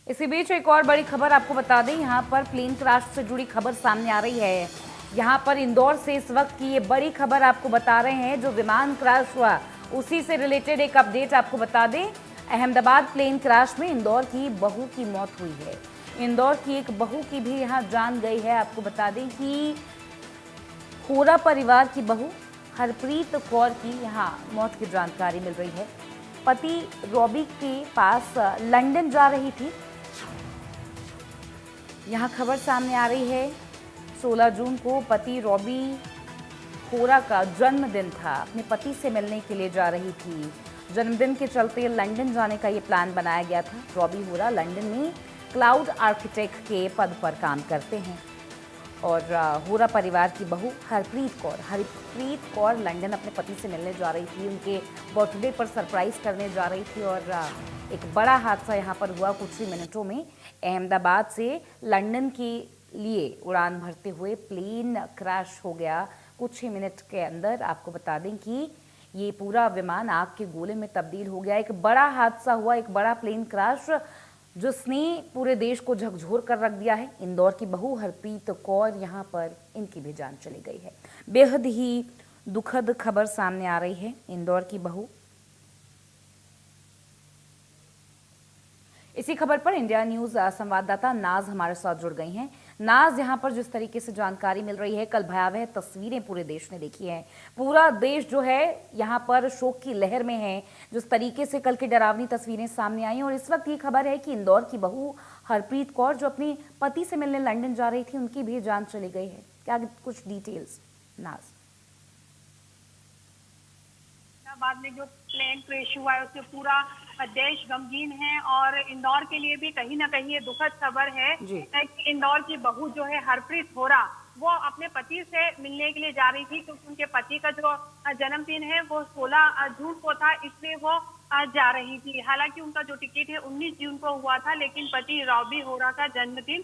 इसी बीच एक और बड़ी खबर आपको बता दें, यहाँ पर प्लेन क्रैश से जुड़ी खबर सामने आ रही है। यहाँ पर इंदौर से इस वक्त की ये बड़ी खबर आपको बता रहे हैं। जो विमान क्रैश हुआ उसी से रिलेटेड एक अपडेट आपको बता दें। अहमदाबाद प्लेन क्रैश में इंदौर की बहू की मौत हुई है। इंदौर की एक बहू की भी यहाँ जान गई है। आपको बता दें कि होरा परिवार की बहू हरप्रीत कौर की यहाँ मौत की जानकारी मिल रही है। पति रॉबी के पास लंदन जा रही थी। यहाँ खबर सामने आ रही है, 16 जून को पति रॉबी होरा का जन्मदिन था। अपने पति से मिलने के लिए जा रही थी। जन्मदिन के चलते लंदन जाने का ये प्लान बनाया गया था। रॉबी होरा लंदन में क्लाउड आर्किटेक्ट के पद पर काम करते हैं और होरा परिवार की बहू हरप्रीत कौर लंदन अपने पति से मिलने जा रही थी। उनके बर्थडे पर सरप्राइज करने जा रही थी और एक बड़ा हादसा यहाँ पर हुआ। कुछ ही मिनटों में अहमदाबाद से लंदन के लिए उड़ान भरते हुए प्लेन क्रैश हो गया। कुछ ही मिनट के अंदर आपको बता दें कि ये पूरा विमान आग के गोले में तब्दील हो गया। एक बड़ा हादसा हुआ, एक बड़ा प्लेन क्रैश जिसने पूरे देश को झकझोर कर रख दिया है। इंदौर की बहू हरप्रीत कौर, यहाँ पर इनकी भी जान चली गई है। बेहद ही दुखद खबर सामने आ रही है। इंदौर की बहू। इसी खबर पर इंडिया न्यूज संवाददाता नाज हमारे साथ जुड़ गई हैं। नाज, यहाँ पर जिस तरीके से जानकारी मिल रही है, कल भयावह तस्वीरें पूरे देश ने देखी हैं। पूरा देश जो है यहाँ पर शोक की लहर में है। जिस तरीके से कल की डरावनी तस्वीरें सामने आई और इस वक्त ये खबर है कि इंदौर की बहू हरप्रीत कौर जो अपने पति से मिलने लंदन जा रही थी, उनकी भी जान चली गई है। क्या कुछ डिटेल्स नाज? बाद में जो प्लेन क्रैश हुआ है उससे पूरा देश गमगीन है और इंदौर के लिए भी कहीं ना कहीं ये दुखद खबर है कि इंदौर की बहू जो है हरप्रीत होरा, वो अपने पति से मिलने के लिए जा रही थी क्योंकि उनके पति का जो जन्मदिन है वो 16 जून को था, इसलिए वो जा रही थी। हालांकि उनका जो टिकट है 19 जून को हुआ था, लेकिन पति रॉबी होरा का जन्मदिन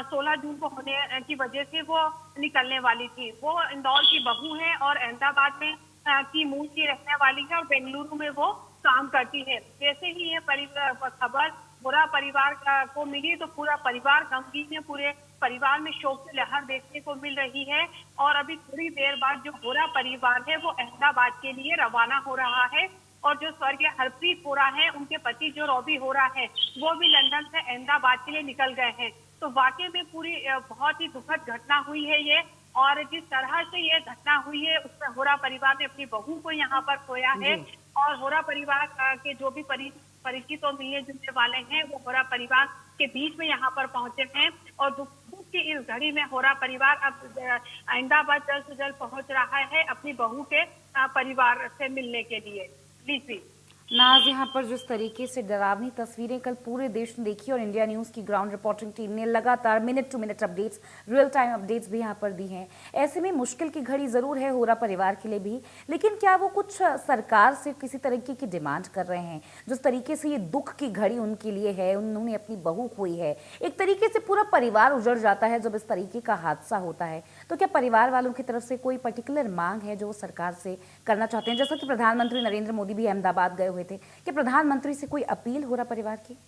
16 जून को होने की वजह से वो निकलने वाली थी। वो इंदौर की बहू है और अहमदाबाद में की मूल की रहने वाली है और बेंगलुरु में वो काम करती है। जैसे ही ये खबर होरा परिवार को मिली तो पूरा परिवार गमगीन है। पूरे परिवार में शोक की लहर देखने को मिल रही है और अभी थोड़ी देर बाद जो होरा परिवार है वो अहमदाबाद के लिए रवाना हो रहा है और जो स्वर्गीय हरप्रीत होरा है, उनके पति जो रॉबी होरा है, वो भी लंदन से अहमदाबाद के लिए निकल गए हैं। तो वाकई में पूरी बहुत ही दुखद घटना हुई है ये। और जिस तरह से ये घटना हुई है उसमें होरा परिवार ने अपनी बहू को यहाँ पर खोया है और होरा परिवार के जो भी परिचित और मिलने जुलने वाले हैं वो होरा परिवार के बीच में यहाँ पर पहुंचे हैं और दुख की इस घड़ी में होरा परिवार अब अहमदाबाद जल्द से जल्द पहुंच रहा है अपनी बहू के परिवार से मिलने के लिए। प्लीज नाज, यहाँ पर जिस तरीके से डरावनी तस्वीरें कल पूरे देश ने देखी और इंडिया न्यूज़ की ग्राउंड रिपोर्टिंग टीम ने लगातार minute to minute updates, real time updates भी यहाँ पर दी हैं। ऐसे में मुश्किल की घड़ी ज़रूर है होरा परिवार के लिए भी, लेकिन क्या वो कुछ सरकार से किसी तरीके की डिमांड कर रहे हैं? जिस तरीके से ये दुख की घड़ी उनके लिए है, उन्होंने अपनी बहू खोई है, एक तरीके से पूरा परिवार उजड़ जाता है जब इस तरीके का हादसा होता है। तो क्या परिवार वालों की तरफ से कोई पर्टिकुलर मांग है जो वो सरकार से करना चाहते हैं? जैसा कि प्रधानमंत्री नरेंद्र मोदी भी अहमदाबाद गए हुए थे, कि प्रधानमंत्री से कोई अपील हो रहा परिवार की?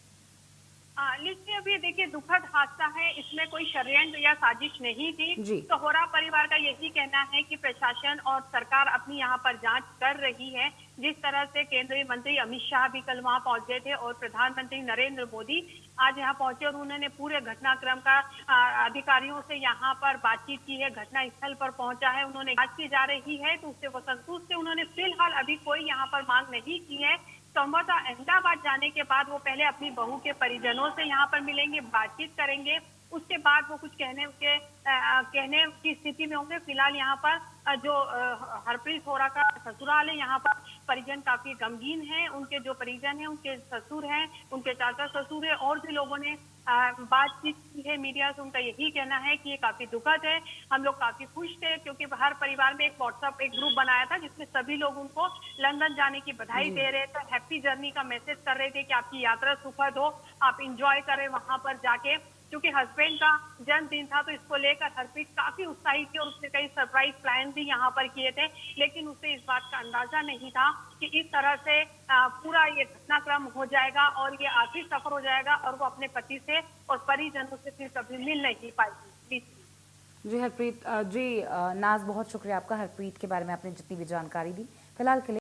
लेकिन अभी देखिए दुखद हादसा है, इसमें कोई षड्यंत्र या साजिश नहीं थी। तो होरा परिवार का यही कहना है कि प्रशासन और सरकार अपनी यहाँ पर जांच कर रही है। जिस तरह से केंद्रीय मंत्री अमित शाह भी कल वहां पहुंचे थे और प्रधानमंत्री नरेंद्र मोदी आज यहाँ पहुंचे और उन्होंने पूरे घटनाक्रम का अधिकारियों से यहाँ पर बातचीत की है, घटना स्थल पर पहुंचा है, उन्होंने जांच की जा रही है तो उससे वो संतुष्ट है। उन्होंने फिलहाल अभी कोई यहाँ पर मांग नहीं की है। संभवतः अहमदाबाद जाने के बाद वो पहले अपनी बहू के परिजनों से यहाँ पर मिलेंगे, बातचीत करेंगे, उसके बाद वो कुछ कहने की स्थिति में होंगे। फिलहाल यहाँ पर जो हरप्रीत होरा का ससुराल है, यहाँ पर परिजन काफी गमगीन हैं। उनके जो परिजन हैं, उनके ससुर हैं, उनके चाचा ससुर है और भी लोगों ने बातचीत की है मीडिया से। उनका यही कहना है कि ये काफी दुखद है। हम लोग काफी खुश थे क्योंकि हर परिवार में एक व्हाट्सएप एक ग्रुप बनाया था जिसमें सभी लोग उनको लंदन जाने की बधाई दे रहे थे, हैप्पी जर्नी का मैसेज कर रहे थे कि आपकी यात्रा सुखद हो, आप इंजॉय करें वहां पर जाके। क्योंकि हस्बैंड का जन्मदिन था तो इसको लेकर हरप्रीत काफी उत्साहित थी और उसने कई सरप्राइज प्लान भी यहाँ पर किए थे, लेकिन उसे इस बात का अंदाजा नहीं था कि इस तरह से पूरा ये घटनाक्रम हो जाएगा और ये आखिरी सफर हो जाएगा और वो अपने पति से और परिजनों से फिर कभी मिल नहीं पाएगी। जी हरप्रीत जी नाज, बहुत शुक्रिया आपका हरप्रीत के बारे में आपने जितनी भी जानकारी दी। फिलहाल के लिए